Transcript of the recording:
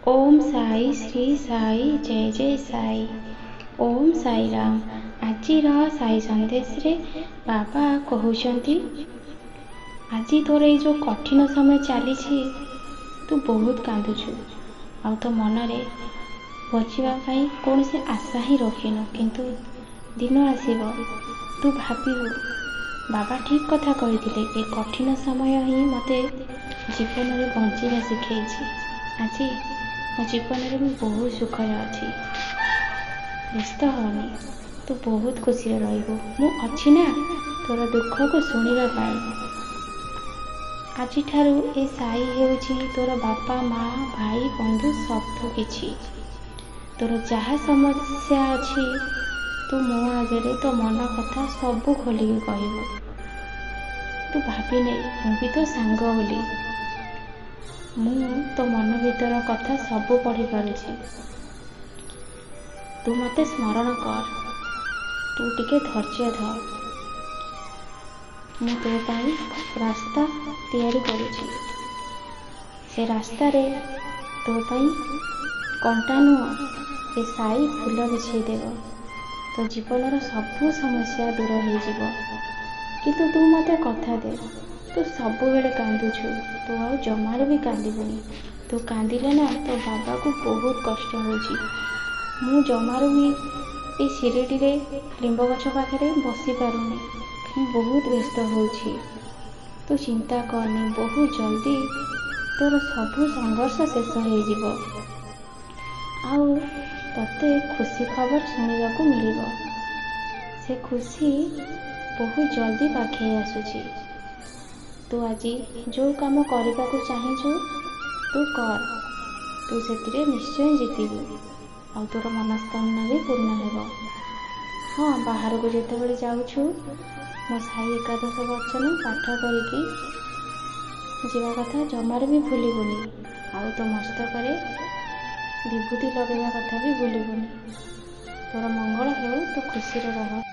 ओम साई श्री साई जय जय साई। ओम साई राम। आज साई संदेश रे बाबा कहते आज तोर ये जो कठिन समय चली तू बहुत कांदुचु आ तो मनरे बचाई कौन से आशा ही रखिनु, किंतु दिन आसब तू भाविबु बाबा ठीक कथा कहते ये कठिन समय ही मते जीवन में बंचवा शिखई। आज मो जीवन में बहुत सुखरे अच्छी। व्यस्त होनी, तू बहुत खुशी रु अच्छी ना तोर दुख को शुणा पाई। आज ए साई हेउची तोर बापा माँ भाई बंधु सब किछि। तोर जहाँ समस्या अच्छी तू मो आगे तो मन कथा सब खोलिक कहबू। तू भाभी नहीं भी तो सांग बोली मु तो मन भीतर कथा सब पढ़ी पारुछि। तू मते स्मरण कर, तू टिके धैर्य धर। मु तो पाई रास्ता तैयारी करुछि। से रास्ता रे तो पाई कंटा नुह ए साई फूल बिछे देव। तो जीवन सबू समस्या दूर हो जिवो। किंतु तू मते कथा दे, तू सब बेले कांदुछु, तू आ जमार भी कांदबुनी। तू कांदिले ना तो बाबा को बहुत कष्ट होची। मु जमार भी ये सिरेटी रे लिंब गछ पाखे बसी पारुनी, बहुत व्यस्त होची। तू चिंता करनी, बहुत जल्दी तोर सबू संघर्ष शेष हो जिवो। आउ तते खुशी खबर सुनिबा को मिलिबो। से खुशी बहुत जल्दी पाखे आसुची। तू आज जो काम करने को चाहू तू कर, तू से निश्चय जीतबू आ तोर मनस्कामना भी पूर्ण हो। हाँ, बाहर को जिते जाऊँ मो साई एकादश वचन पाठ करके जीवा कथा जमार भी भूलबुनि। आउ तो मस्तक विभूति लगेगा कथा भी भूलबुनि। तोर मंगल हो, तू खुशी रह।